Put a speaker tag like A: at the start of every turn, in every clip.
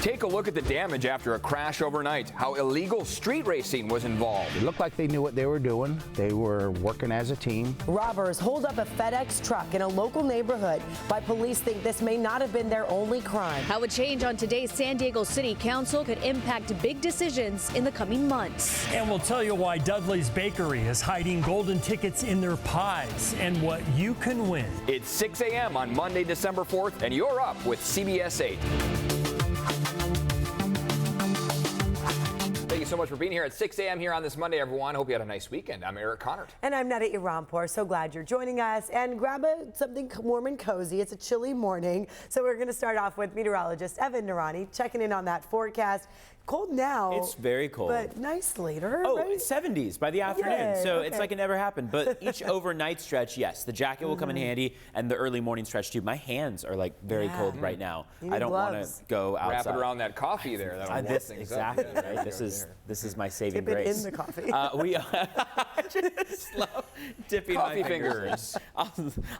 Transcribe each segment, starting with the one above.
A: Take a look at the damage after a crash overnight, how illegal street racing was involved.
B: It looked like they knew what they were doing. They were working as a team.
C: Robbers hold up a FedEx truck in a local neighborhood, but police think this may not have been their only crime.
D: How a change on today's San Diego City Council could impact big decisions in the coming months.
E: And we'll tell you why Dudley's Bakery is hiding golden tickets in their pies and what you can win.
A: It's 6 a.m. on Monday, December 4th, and you're up with CBS 8. Thank you so much for being here at 6 a.m. here on this Monday, everyone. Hope you had a nice weekend. I'm Eric Connard.
C: And I'm Neda Irampur. So glad you're joining us. And grab something warm and cozy. It's a chilly morning. So we're going to start off with meteorologist Evan Narani checking in on that forecast. Cold now.
F: It's very cold.
C: But nice later.
F: Oh,
C: right?
F: 70s by the afternoon.
C: Yay,
F: so
C: okay.
F: It's like it never happened. But each overnight stretch, yes, the jacket will come in handy, and the early morning stretch too. My hands are like very cold right now.
C: You
F: I don't want
C: gloves.
F: to go outside.
A: Wrap it around that coffee there. That'll warm things
F: exactly
A: up.
F: right. This is my saving
C: Dip it
F: grace.
C: in the coffee.
F: We just slow dipping
A: Coffee
F: my fingers.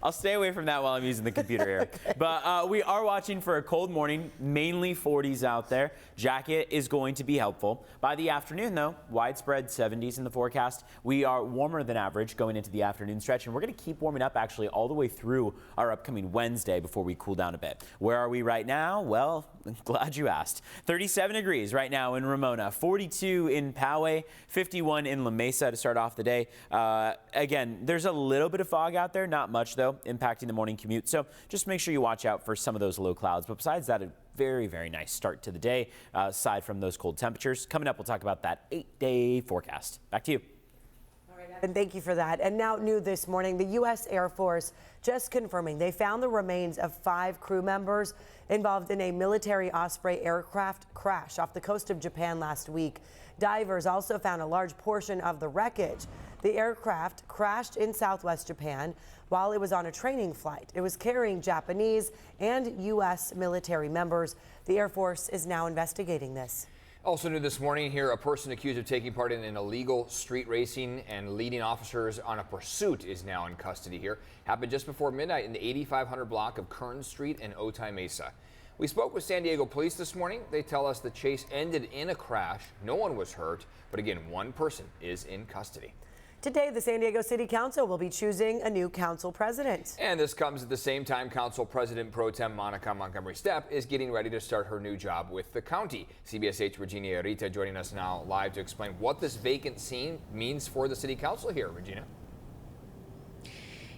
F: I'll stay away from that while I'm using the computer here. Okay. But we are watching for a cold morning, mainly 40s out there. Jacket is going to be helpful. By the afternoon, though, widespread 70s in the forecast. We are warmer than average going into the afternoon stretch, and we're going to keep warming up actually all the way through our upcoming Wednesday before we cool down a bit. Where are we right now? Well, I'm glad you asked. 37 degrees right now in Ramona, 42 in Poway, 51 in La Mesa to start off the day. Again, there's a little bit of fog out there, not much though, impacting the morning commute. So just make sure you watch out for some of those low clouds. But besides that, very, very nice start to the day, aside from those cold temperatures. Coming up, we'll talk about that 8-day forecast. Back to you.
C: All right, and thank you for that. And now new this morning, the U.S. Air Force just confirming they found the remains of 5 crew members involved in a military Osprey aircraft crash off the coast of Japan last week. Divers also found a large portion of the wreckage. The aircraft crashed in southwest Japan while it was on a training flight. It was carrying Japanese and U.S. military members. The Air Force is now investigating this.
A: Also new this morning here, a person accused of taking part in an illegal street racing and leading officers on a pursuit is now in custody here. Happened just before midnight in the 8500 block of Kern Street in Otay Mesa. We spoke with San Diego police this morning. They tell us the chase ended in a crash. No one was hurt, but again, one person is in custody.
C: Today, the San Diego City Council will be choosing a new council president.
A: And this comes at the same time Council President Pro Tem Monica Montgomery Stepp is getting ready to start her new job with the county. CBS 8's Regina Rita joining us now live to explain what this vacant seat means for the City Council here. Regina.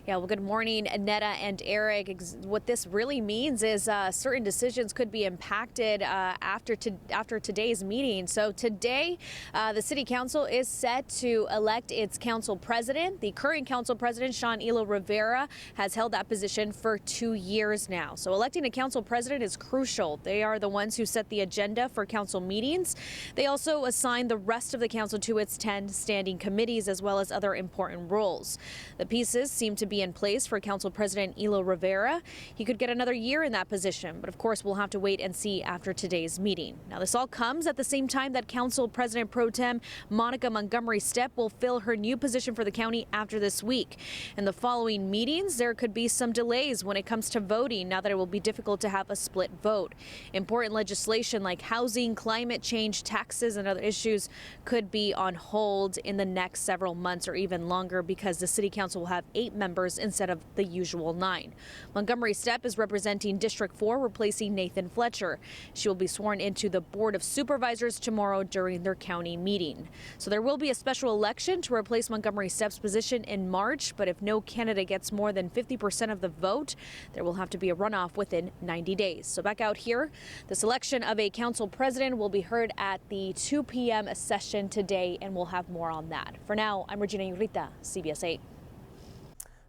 D: Yeah, well, good morning, Neda and Eric. What this really means is certain decisions could be impacted after today's meeting. So today, the City Council is set to elect its council president. The current council president, Sean Rivera, has held that position for 2 years now. So electing a council president is crucial. They are the ones who set the agenda for council meetings. They also assign the rest of the council to its 10 standing committees, as well as other important roles. The pieces seem to be in place for Council President Rivera. He could get another year in that position, but of course we'll have to wait and see after today's meeting. Now this all comes at the same time that Council President Pro Tem Monica Montgomery Stepp will fill her new position for the county after this week. In the following meetings, there could be some delays when it comes to voting, now that it will be difficult to have a split vote. Important legislation like housing, climate change, taxes, and other issues could be on hold in the next several months or even longer, because the City Council will have 8 members instead of the usual 9. Montgomery Stepp is representing District 4, replacing Nathan Fletcher. She will be sworn into the Board of Supervisors tomorrow during their county meeting. So there will be a special election to replace Montgomery Stepp's position in March, but if no candidate gets more than 50% of the vote, there will have to be a runoff within 90 days. So back out here, the selection of a council president will be heard at the 2 p.m. session today, and we'll have more on that. For now, I'm Regina Rita, CBS 8.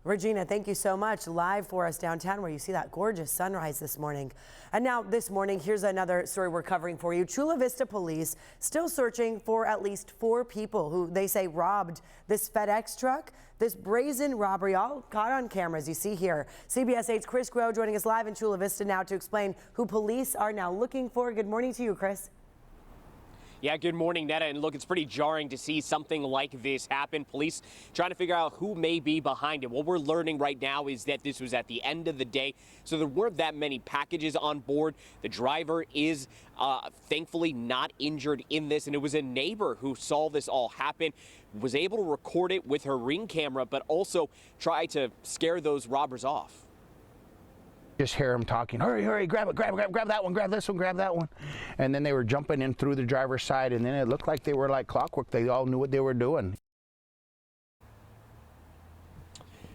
C: Regina, thank you so much. Live for us downtown, where you see that gorgeous sunrise this morning. And now this morning, here's another story we're covering for you. Chula Vista police still searching for at least 4 people who they say robbed this FedEx truck. This brazen robbery, all caught on camera, as you see here. CBS 8's Chris Groh joining us live in Chula Vista now to explain who police are now looking for. Good morning to you, Chris.
G: Yeah, good morning, Netta. And look, it's pretty jarring to see something like this happen. Police trying to figure out who may be behind it. What we're learning right now is that this was at the end of the day, so there weren't that many packages on board. The driver is thankfully not injured in this, and it was a neighbor who saw this all happen, was able to record it with her Ring camera, but also try to scare those robbers off.
B: Just hear them talking, hurry, hurry, grab it, grab that one, grab this one, grab that one. And then they were jumping in through the driver's side, and then it looked like they were like clockwork. They all knew what they were doing.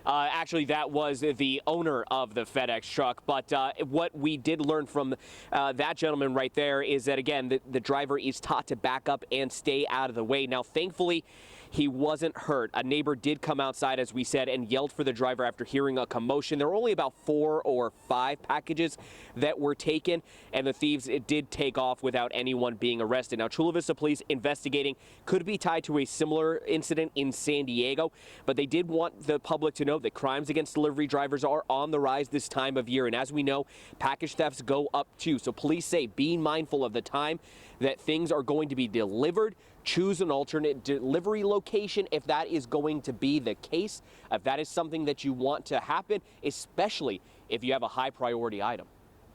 G: Actually, that was the owner of the FedEx truck. But what we did learn from that gentleman right there is that, again, the driver is taught to back up and stay out of the way. Now, thankfully, he wasn't hurt. A neighbor did come outside, as we said, and yelled for the driver after hearing a commotion. There were only about 4 or 5 packages that were taken, and the thieves did take off without anyone being arrested. Now, Chula Vista police investigating could be tied to a similar incident in San Diego, but they did want the public to know that crimes against delivery drivers are on the rise this time of year. And as we know, package thefts go up too. So police say being mindful of the time that things are going to be delivered. Choose an alternate delivery location if that is going to be the case, if that is something that you want to happen, especially if you have a high priority item.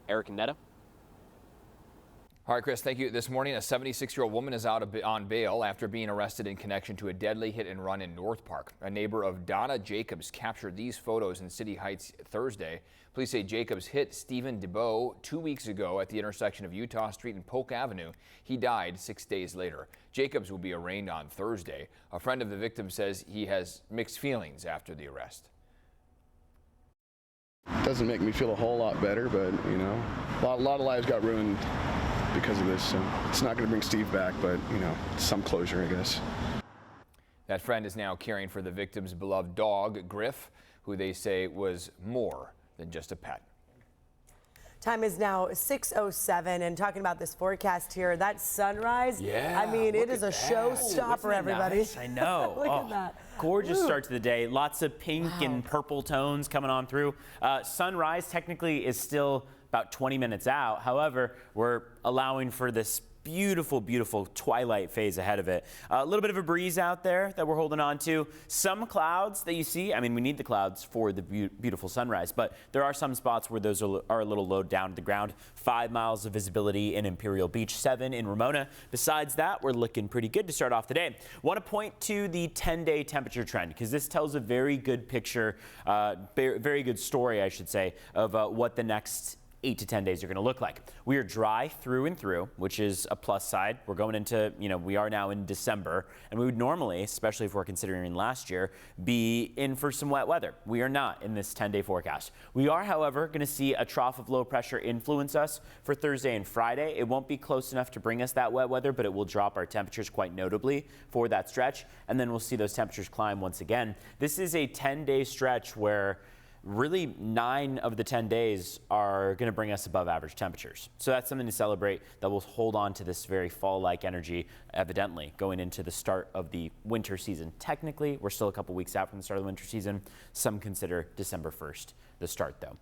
G: Eric and Netta.
A: All right, Chris, thank you. This morning, a 76-year-old woman is out on bail after being arrested in connection to a deadly hit and run in North Park. A neighbor of Donna Jacobs captured these photos in City Heights Thursday. Police say Jacobs hit Stephen DeBow 2 weeks ago at the intersection of Utah Street and Polk Avenue. He died 6 days later. Jacobs will be arraigned on Thursday. A friend of the victim says he has mixed feelings after the arrest.
H: Doesn't make me feel a whole lot better, but you know, a lot of lives got ruined because of this. So it's not going to bring Steve back, but you know, some closure, I guess.
A: That friend is now caring for the victim's beloved dog, Griff, who they say was more than just a pet.
C: Time is now 6:07, and talking about this forecast here, that sunrise.
A: Yeah,
C: I mean, it is a showstopper, everybody.
F: Nice? I know.
C: Look at that.
F: Gorgeous start to the day. Lots of pink and purple tones coming on through. Sunrise technically is still about 20 minutes out. However, we're allowing for this beautiful, beautiful twilight phase ahead of it. A little bit of a breeze out there that we're holding on to. Some clouds that you see, I mean, we need the clouds for the beautiful sunrise, but there are some spots where those are a little low down to the ground. 5 miles of visibility in Imperial Beach, 7 in Ramona. Besides that, we're looking pretty good to start off the day. Want to point to the 10-day temperature trend because this tells a very good picture, very good story, I should say, of what the next 8 to 10 days are going to look like. We are dry through and through, which is a plus side. We're going into, we are now in December, and we would normally, especially if we're considering last year, be in for some wet weather. We are not in this 10-day forecast. We are, however, going to see a trough of low pressure influence us for Thursday and Friday. It won't be close enough to bring us that wet weather, but it will drop our temperatures quite notably for that stretch, and then we'll see those temperatures climb once again. This is a 10-day stretch where really 9 of the 10 days are going to bring us above average temperatures. So that's something to celebrate, that will hold on to this very fall-like energy, evidently, going into the start of the winter season. Technically, we're still a couple weeks out from the start of the winter season. Some consider December 1st the start, though.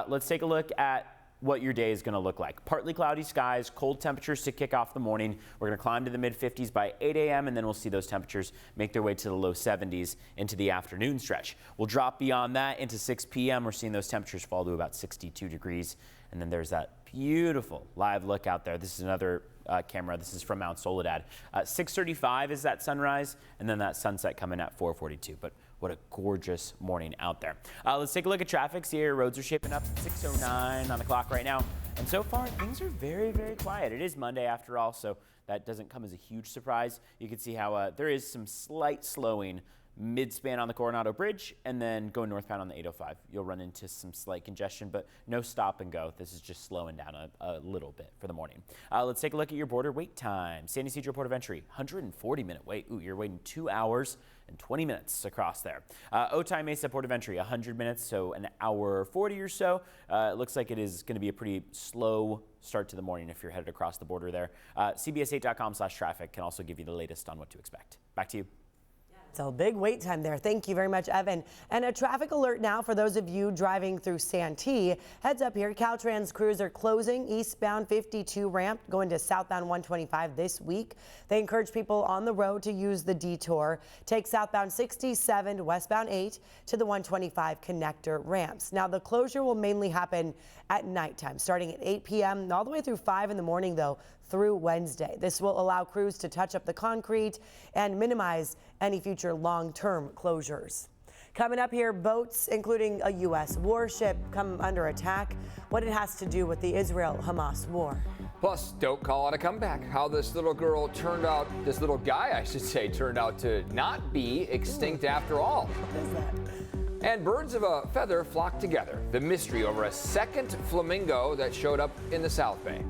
F: Let's take a look at what your day is going to look like. Partly cloudy skies, cold temperatures to kick off the morning. We're going to climb to the mid-50s by 8 a.m. and then we'll see those temperatures make their way to the low 70s into the afternoon stretch. We'll drop beyond that into 6 p.m. We're seeing those temperatures fall to about 62 degrees. And then there's that beautiful live look out there. This is another camera. This is from Mount Soledad. 6:35 is that sunrise, and then that sunset coming at 4:42. But what a gorgeous morning out there. Let's take a look at traffic. See how roads are shaping up. 6:09 on the clock right now. And so far, things are very, very quiet. It is Monday after all, so that doesn't come as a huge surprise. You can see how there is some slight slowing mid-span on the Coronado Bridge, and then going northbound on the 805. You'll run into some slight congestion, but no stop and go. This is just slowing down a little bit for the morning. Let's take a look at your border wait time. San Ysidro Port of Entry, 140-minute wait. Ooh, you're waiting 2 hours and 20 minutes across there. Otay Mesa Port of Entry, 100 minutes, so an hour 40 or so. It looks like it is going to be a pretty slow start to the morning if you're headed across the border there. CBS8.com/traffic can also give you the latest on what to expect. Back to you.
C: It's a big wait time there. Thank you very much, Evan. And a traffic alert now for those of you driving through Santee. Heads up here, Caltrans crews are closing eastbound 52 ramp going to southbound 125 this week. They encourage people on the road to use the detour. Take southbound 67 to westbound 8 to the 125 connector ramps. Now, the closure will mainly happen at nighttime, starting at 8 p.m. all the way through 5 in the morning, though, through Wednesday. This will allow crews to touch up the concrete and minimize any future long-term closures. Coming up here, boats, including a U.S. warship, come under attack. What it has to do with the Israel-Hamas war.
A: Plus, don't call it a comeback. How this little guy, I should say, turned out to not be extinct after all.
C: What is that?
A: And birds of a feather flock together. The mystery over a second flamingo that showed up in the South Bay.